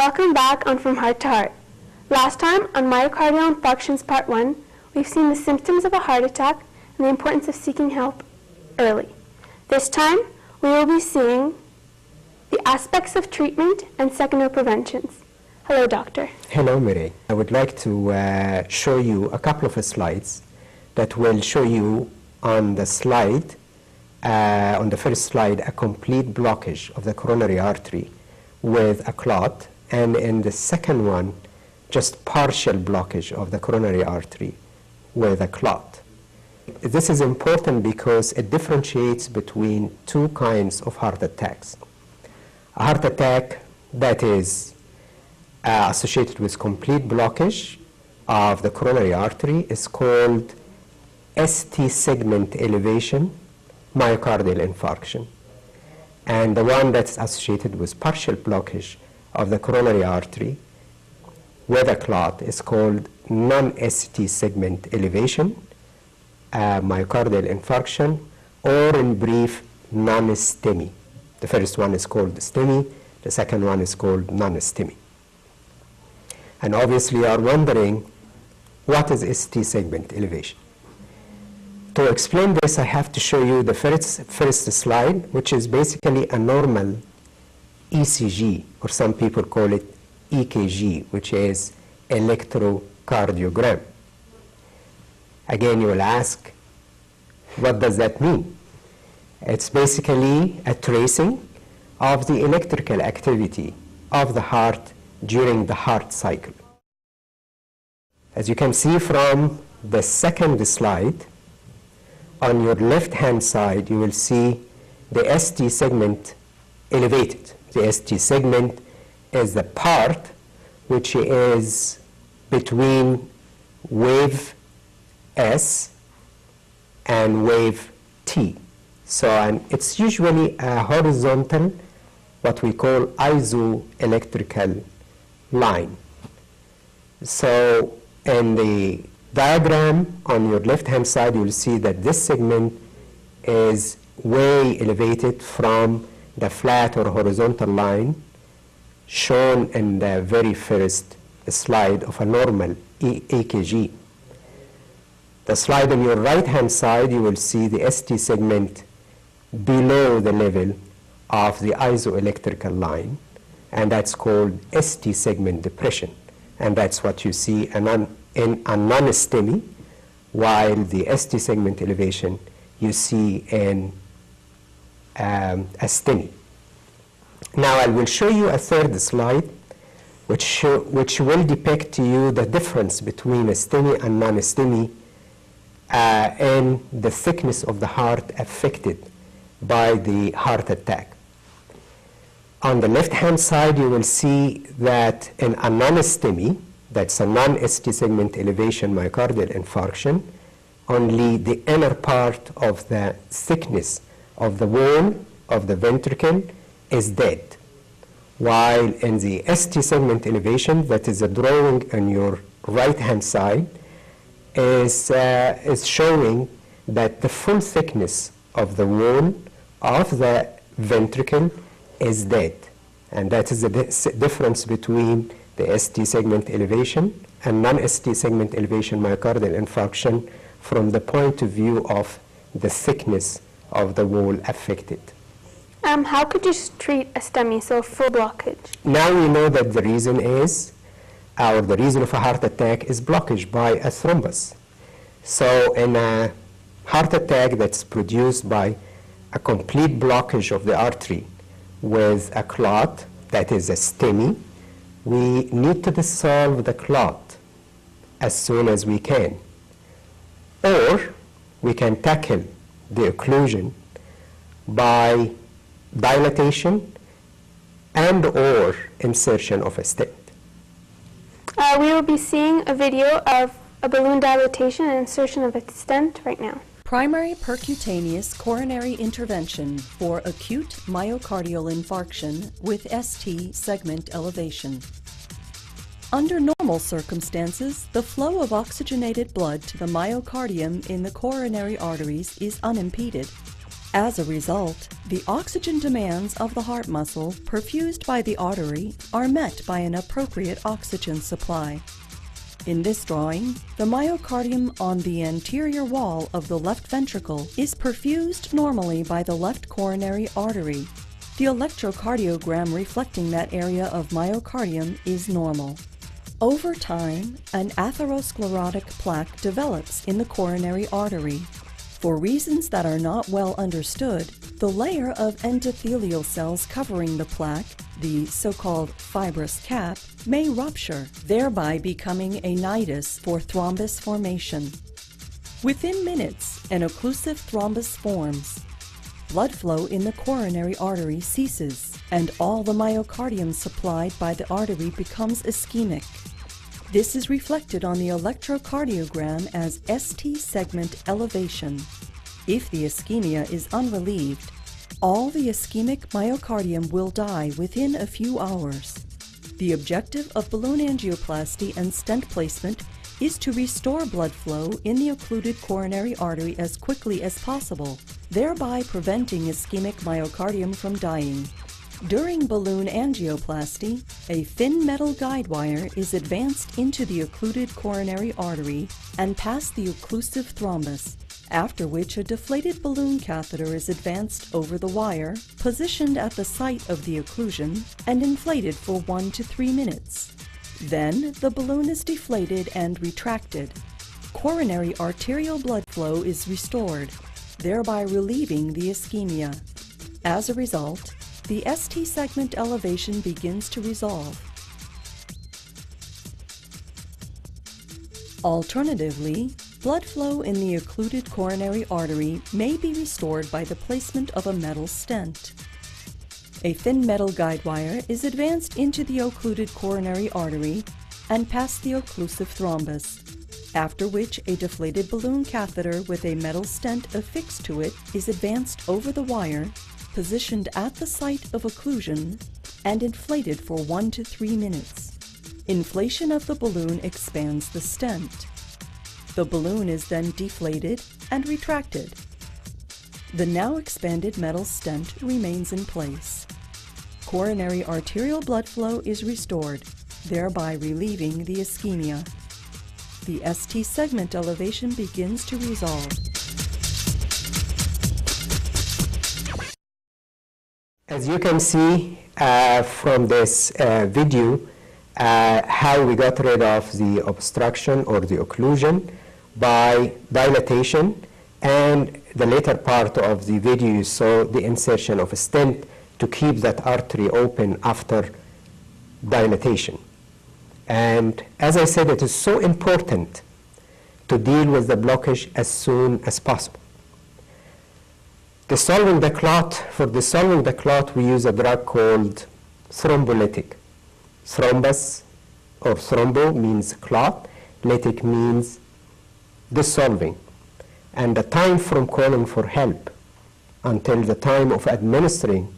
Welcome back on From Heart to Heart. Last time on Myocardial Infarctions Part 1, we've seen the symptoms of a heart attack and the importance of seeking help early. This time, we will be seeing the aspects of treatment and secondary preventions. Hello, doctor. Hello, Mireille. I would like to show you a couple of slides that will show you on the slide, on the first slide, a complete blockage of the coronary artery with a clot, and in the second one, just partial blockage of the coronary artery with a clot. This is important because it differentiates between two kinds of heart attacks. A heart attack that is associated with complete blockage of the coronary artery is called ST segment elevation myocardial infarction. And the one that's associated with partial blockage of the coronary artery with a clot is called non-ST segment elevation myocardial infarction, or in brief, non-STEMI. The first one is called STEMI, the second one is called non-STEMI. And obviously you are wondering, what is ST segment elevation? To explain this, I have to show you the first slide, which is basically a normal ECG, or some people call it EKG, which is electrocardiogram. Again, you will ask, what does that mean? It's basically a tracing of the electrical activity of the heart during the heart cycle. As you can see from the second slide, on your left-hand side, you will see the ST segment elevated. The ST segment is the part which is between wave S and wave T. So it's usually a horizontal, what we call isoelectrical line. So in the diagram on your left-hand side, you'll see that this segment is way elevated from the flat or horizontal line shown in the very first slide of a normal EKG. The slide on your right-hand side, you will see the ST segment below the level of the isoelectrical line, and that's called ST segment depression. And that's what you see in a non-STEMI, while the ST segment elevation you see in a STEMI. Now I will show you a third slide which will depict to you the difference between a STEMI and non-STEMI and the thickness of the heart affected by the heart attack. On the left-hand side, you will see that in a non-STEMI, that's a non-ST segment elevation myocardial infarction, only the inner part of the thickness of the wall of the ventricle is dead. While in the ST segment elevation, that is a drawing on your right-hand side, is showing that the full thickness of the wall of the ventricle is dead. And that is the difference between the ST segment elevation and non-ST segment elevation myocardial infarction from the point of view of the thickness of the wall affected. How could you treat a STEMI, so a full blockage? Now we know that the reason is, or the reason of a heart attack is blockage by a thrombus. So in a heart attack that's produced by a complete blockage of the artery with a clot, that is a STEMI, we need to dissolve the clot as soon as we can. Or we can tackle the occlusion by dilatation and or insertion of a stent. We will be seeing a video of a balloon dilatation and insertion of a stent right now. Primary percutaneous coronary intervention for acute myocardial infarction with ST segment elevation. Under normal circumstances, the flow of oxygenated blood to the myocardium in the coronary arteries is unimpeded. As a result, the oxygen demands of the heart muscle perfused by the artery are met by an appropriate oxygen supply. In this drawing, the myocardium on the anterior wall of the left ventricle is perfused normally by the left coronary artery. The electrocardiogram reflecting that area of myocardium is normal. Over time, an atherosclerotic plaque develops in the coronary artery. For reasons that are not well understood, the layer of endothelial cells covering the plaque, the so-called fibrous cap, may rupture, thereby becoming a nidus for thrombus formation. Within minutes, an occlusive thrombus forms. Blood flow in the coronary artery ceases, and all the myocardium supplied by the artery becomes ischemic. This is reflected on the electrocardiogram as ST segment elevation. If the ischemia is unrelieved, all the ischemic myocardium will die within a few hours. The objective of balloon angioplasty and stent placement is to restore blood flow in the occluded coronary artery as quickly as possible, thereby preventing ischemic myocardium from dying. During balloon angioplasty, a thin metal guide wire is advanced into the occluded coronary artery and past the occlusive thrombus, after which a deflated balloon catheter is advanced over the wire, positioned at the site of the occlusion, and inflated for 1 to 3 minutes. Then, the balloon is deflated and retracted. Coronary arterial blood flow is restored, thereby relieving the ischemia. As a result, the ST segment elevation begins to resolve. Alternatively, blood flow in the occluded coronary artery may be restored by the placement of a metal stent. A thin metal guide wire is advanced into the occluded coronary artery and past the occlusive thrombus, after which a deflated balloon catheter with a metal stent affixed to it is advanced over the wire, positioned at the site of occlusion, and inflated for 1 to 3 minutes. Inflation of the balloon expands the stent. The balloon is then deflated and retracted. The now expanded metal stent remains in place. Coronary arterial blood flow is restored, thereby relieving the ischemia. The ST segment elevation begins to resolve. As you can see from this video, how we got rid of the obstruction or the occlusion by dilatation, and the later part of the video you saw the insertion of a stent to keep that artery open after dilatation. And as I said, it is so important to deal with the blockage as soon as possible. Dissolving the clot, for dissolving the clot we use a drug called thrombolytic. Thrombus or thrombo means clot, lytic means dissolving. And the time from calling for help until the time of administering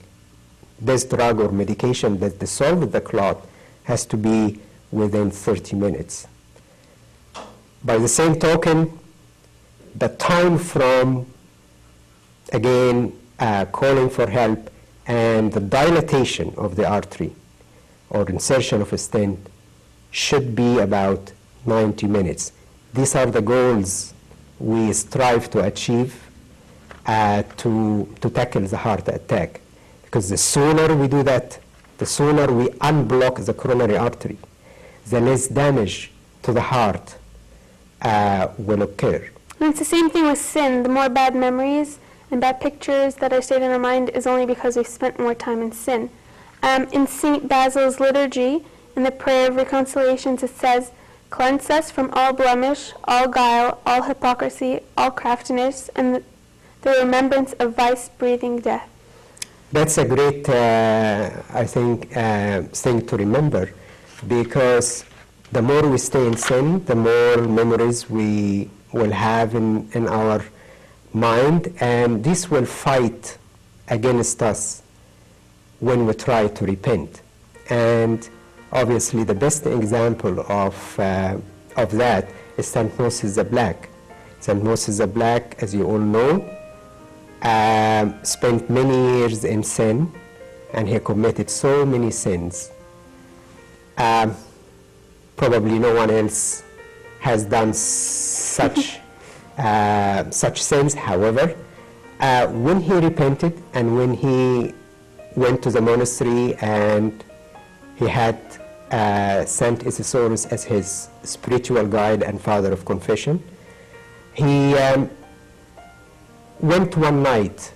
this drug or medication that dissolves the clot has to be within 30 minutes. By the same token, the time from, again, calling for help and the dilatation of the artery or insertion of a stent should be about 90 minutes. These are the goals we strive to achieve to tackle the heart attack. Because the sooner we do that, the sooner we unblock the coronary artery, the less damage to the heart will occur. And it's the same thing with sin. The more bad memories and bad pictures that are stayed in our mind is only because we've spent more time in sin. In St. Basil's liturgy, in the prayer of reconciliations, it says, "Cleanse us from all blemish, all guile, all hypocrisy, all craftiness, and the remembrance of vice-breathing death." That's a great, I think, thing to remember, because the more we stay in sin, the more memories we will have in our mind, and this will fight against us when we try to repent. And obviously the best example of that is St. Moses the Black. St. Moses the Black, as you all know, spent many years in sin, and he committed so many sins. Probably no one else has done such sins. However, when he repented and when he went to the monastery and he had Saint Isasaurus as his spiritual guide and father of confession, he went one night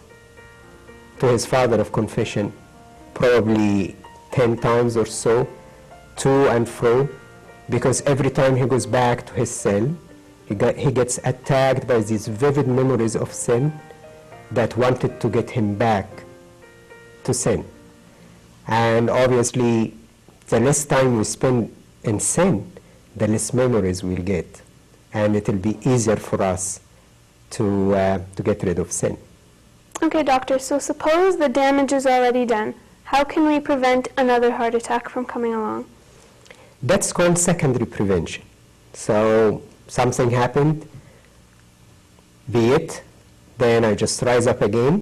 to his father of confession, probably 10 times or so, to and fro, because every time he goes back to his cell, he gets attacked by these vivid memories of sin that wanted to get him back to sin. And obviously, the less time we spend in sin, the less memories we'll get, and it will be easier for us to get rid of sin. Okay, doctor, so suppose the damage is already done. How can we prevent another heart attack from coming along? That's called secondary prevention. So something happened, be it, then I just rise up again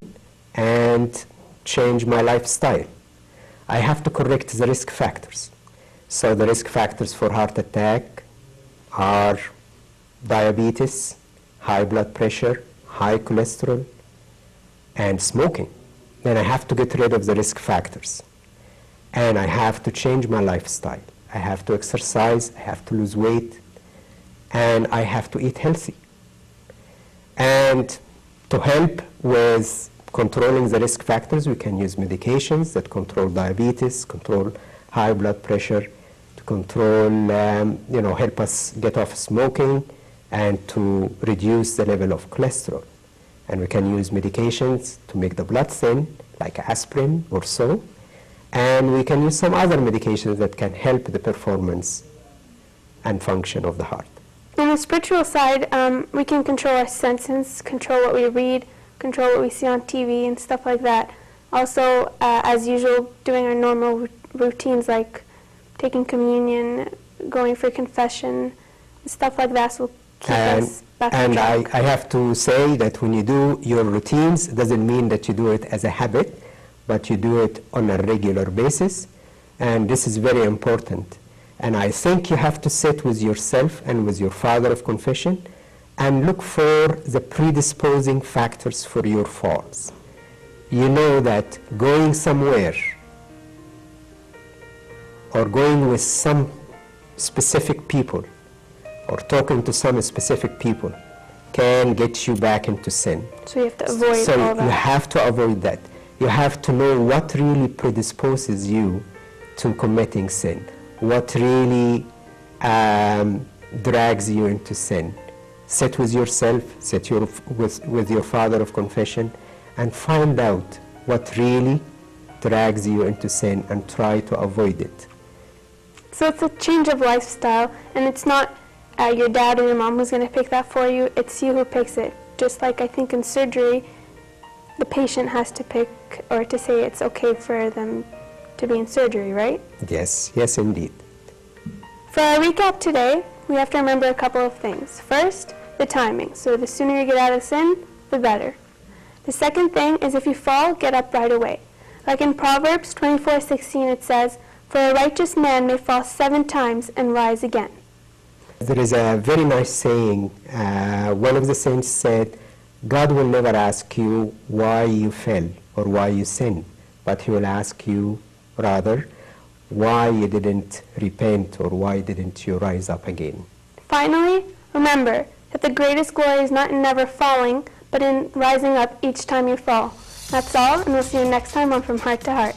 and change my lifestyle. I have to correct the risk factors. So the risk factors for heart attack are diabetes, high blood pressure, high cholesterol, and smoking. Then I have to get rid of the risk factors. And I have to change my lifestyle. I have to exercise, I have to lose weight, and I have to eat healthy. And to help with controlling the risk factors, we can use medications that control diabetes, control high blood pressure, to control, help us get off smoking, and to reduce the level of cholesterol. And we can use medications to make the blood thin, like aspirin or so. And we can use some other medications that can help the performance and function of the heart. On the spiritual side, we can control our senses, control what we read, control what we see on TV and stuff like that. Also, as usual, doing our normal routines like taking communion, going for confession, stuff like that will keep us back on track. I have to say that when you do your routines, it doesn't mean that you do it as a habit, but you do it on a regular basis, and this is very important. And I think you have to sit with yourself and with your father of confession and look for the predisposing factors for your falls. You know that going somewhere or going with some specific people or talking to some specific people can get you back into sin. So you have to avoid so all that. You have to avoid that. You have to know what really predisposes you to committing sin, what really drags you into sin. Sit with yourself, sit with your father of confession, and find out what really drags you into sin and try to avoid it. So it's a change of lifestyle, and it's not your dad or your mom who's going to pick that for you, it's you who picks it. Just like I think in surgery, the patient has to pick or to say it's okay for them to be in surgery, right? Yes, yes indeed. For our recap today, we have to remember a couple of things. First, the timing. So the sooner you get out of sin, the better. The second thing is if you fall, get up right away. Like in Proverbs 24:16, it says, "For a righteous man may fall 7 times and rise again." There is a very nice saying. One of the saints said, God will never ask you why you fell or why you sinned, but he will ask you rather why you didn't repent or why didn't you rise up again. Finally, remember that the greatest glory is not in never falling, but in rising up each time you fall. That's all, and we'll see you next time on From Heart to Heart.